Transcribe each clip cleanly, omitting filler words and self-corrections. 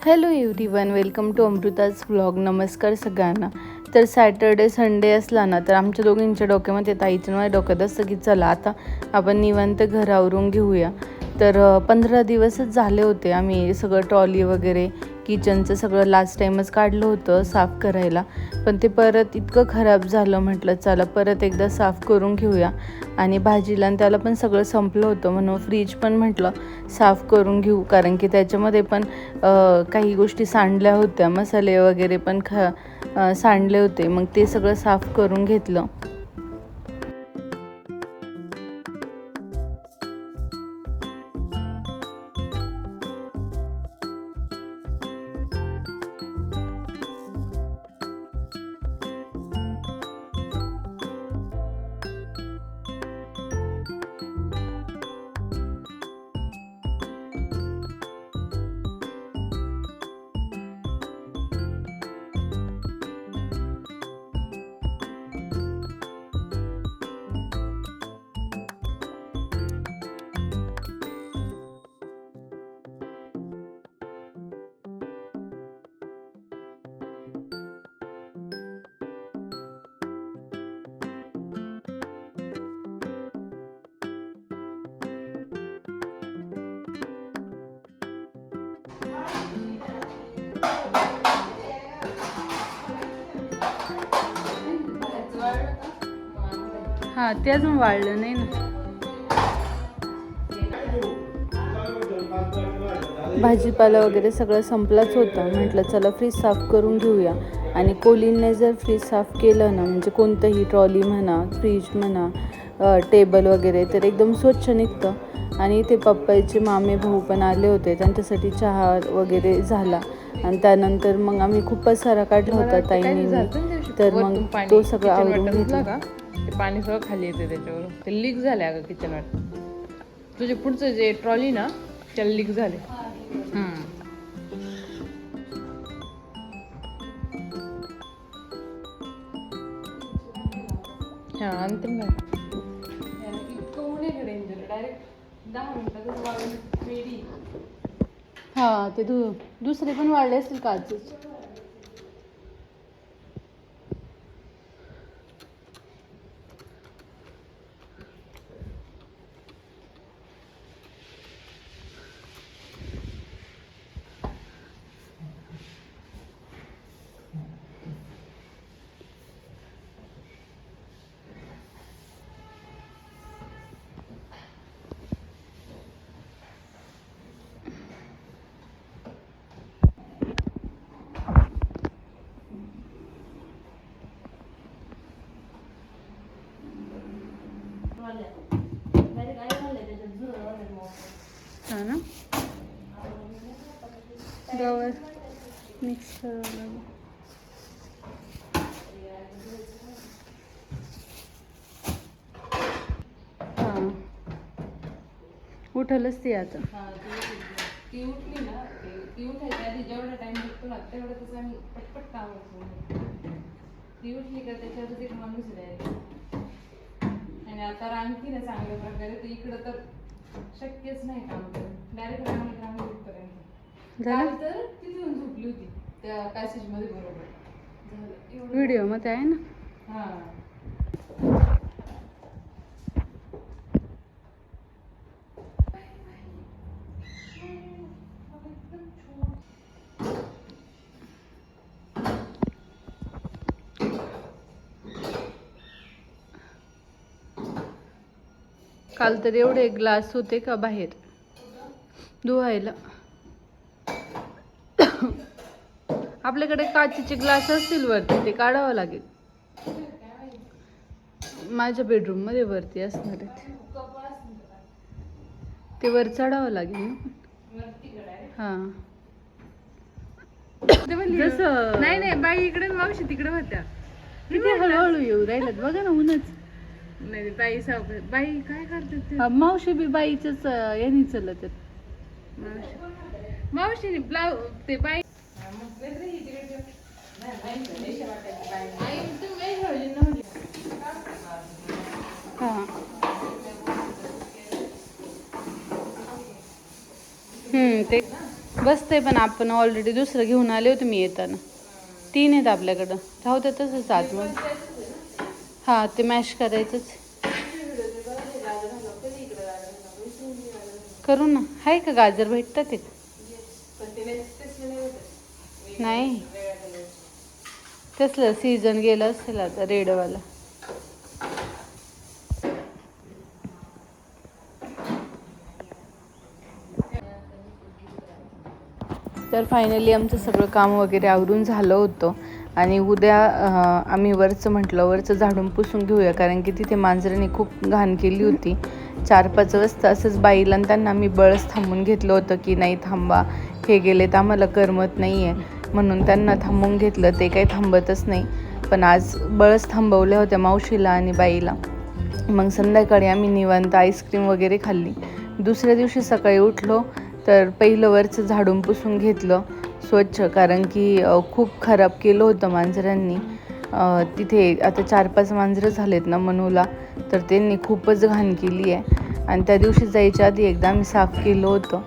Hello everyone, welcome to Amrita's vlog. नमस्कार सगळ्यांना. तर सॅटर्डे संडे असला ना तर आमच्या दोघींच्या डोक्यामध्ये ताईच्या माझ्या डोक्यात असतं की चला आता आपण निवांत घर आवरून घेऊया. तर 15 दिवसच झाले होते आम्ही सगळं ट्रॉली वगैरे किचनचं सगळं लास्ट टाईमच काढलं होतं साफ करायला, पण ते परत इतकं खराब झालं. म्हटलं चला परत एकदा साफ करून घेऊया. आणि भाजीला आणि त्याला पण सगळं संपलं होतं म्हणून फ्रीज पण म्हटलं साफ करून घेऊ, कारण की त्याच्यामध्ये पण काही गोष्टी सांडल्या होत्या, मसाले वगैरे पण सांडले होते. मग ते सगळं साफ करून घेतलं. हा, ते अजून वाढलं नाही ना. भाजीपाला वगैरे सगळं संपलाच होता. म्हटलं चला फ्रीज साफ करून घेऊया. आणि कोलीनने जर फ्रीज साफ केलं ना, म्हणजे कोणतंही ट्रॉली म्हणा, फ्रीज म्हणा, टेबल वगैरे, तर एकदम स्वच्छ निघतं. आणि इथे पप्पाचे मामे भाऊ पण आले होते, त्यांच्यासाठी चहा वगैरे झाला. आणि त्यानंतर मग आम्ही खूप पसारा काढला होता ताईंनी, तर मग तो सगळं आवरून घेतला. ते पाणी सगळं खाली येते त्याच्यावर. ते लीक झाले अगं किचन वाट. तुझे पुढचं जे ट्रॉली ना त्याला लीक झाले. हा, अंतिम हा, ते दुसरे पण वाढले असतील काचेच. हा ना, गवत मिक्स करावं लागेल. हां, उठलच ती आता. ती उठली ना, ती उठायच्या आधी जेवढा टाइम लागतो ना तेवढं आम्ही पटपट काम होतो. ती उठली का त्याच्यावरच एक माणूस राहील. आणि आता रांगती ना चांगल्या प्रकारे, तर इकडं तर शक्यच नाही काम करणं. डायरेक्ट रांगली इथपर्यंत. काल तर ती येऊन झोपली होती त्या पॅसेज मध्ये बरोबर. व्हिडिओ मध्ये आहे ना. हा, काल तर एवढे ग्लास होते का बाहेर धुवायला. आपल्याकडे काचेचे ग्लास असतील वरती, ते काढावं लागेल. माझ्या बेडरूम मध्ये वरती असणार आहेत ते, वर चढावं लागेल ना. हां, जसं नाही बाई इकडे मावशी तिकडे होत्या. किती हळूहळू येऊ राहिल्यात बघा ना, ऊनच. नाही बाई बाई काय करतात मावशी बी बाईच्याच यांनी चलत. मावशीने ब्लाऊज ते बाई. हां, ते बसतंय पण आपण ऑलरेडी दुसरं घेऊन आले होते मी येताना. 3 आहेत आपल्याकडं. राहू दे तसंच आतमध्ये. हां ते मॅश करायचंच. करू ना. आहे का गाजर भेटतात ते? नाही तसलं सीझन गेलं असेल आता रेडवाला. तर फायनली आमचं सगळं काम वगैरे आवरून झालं होतं आणि उद्या आम्ही वरचं झाडून पुसून घेऊया, कारण की तिथे मांजराने खूप घाण केली होती. 4-5 वाजता असंच बाईला आणि त्यांना आम्ही बळच थांबून घेतलं होतं की नाही थांबा, हे गेले तर आम्हाला करमत नाही आहे म्हणून त्यांना थांबून घेतलं. ते काही थांबतच नाही, पण आज बळच थांबवल्या होत्या मावशीला आणि बाईला. मग संध्याकाळी आम्ही निवांत आईस्क्रीम वगैरे खाल्ली. दुसऱ्या दिवशी सकाळी उठलो तर पहिलं वरचं झाडून पुसून घेतलं स्वच्छ, कारण की खूप खराब केलं होतं मांजरांनी. तिथे आता 4-5 मांजरं झालेत ना मनूला, तर त्यांनी खूपच घाण केली आहे. आणि त्या दिवशी जायच्या आधी एकदा आम्ही साफ केलं होतं,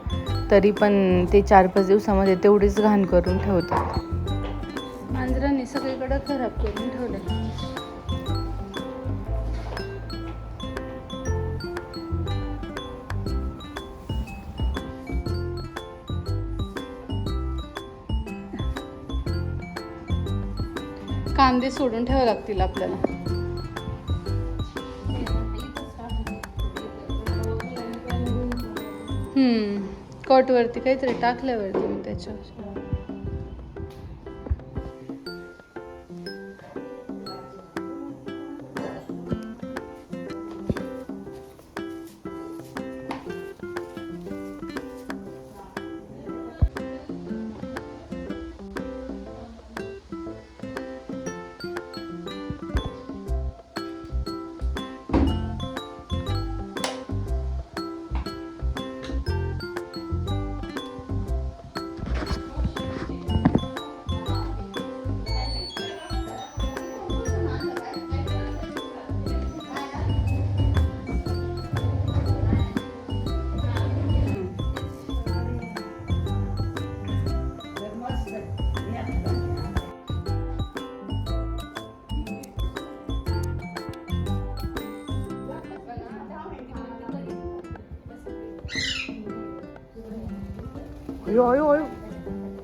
तरी पण ते 4-5 दिवसामध्ये तेवढीच घाण करून ठेवतात. मांजरांनी सगळीकडं खराब करून ठेवलं. कांदे सोडून ठेवावे लागतील आपल्याला. कटवरती काहीतरी टाकल्यावरती मी त्याच्यावर.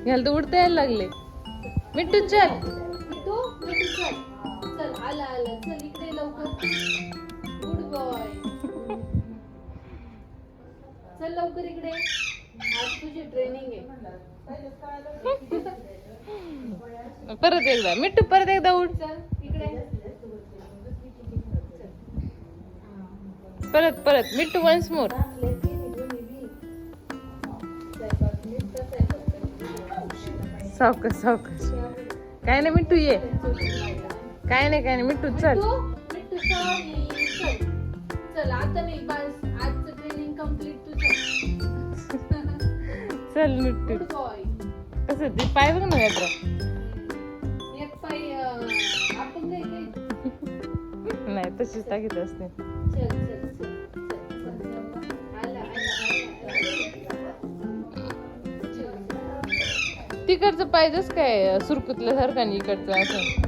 याला तर उडता यायला लागले. मिट्टू चल, मिट्टू चल, चल आला चल इकडे लवकर. गुड बॉय, चल लवकर इकडे, आज तुझी ट्रेनिंग आहे. परत एकदा मिट्टू, परत एकदा उड. चल इकडे, परत मिट्टू वन्स मोर. सावकाश काय नाही मिट्टू ये. काय नाही मिट्टू चल. मिट्टू चल आता नाही, बस आजचं ट्रेनिंग कंप्लीट तुझं. चल मिट्टू. कसं ते पाय बघ ना यात्रा. एक पाय आपण नाही तशीच टाकीत असते. तिकडचं पाहिजेच काय सुरकुतल्यासारखं आणि इकडचं असं.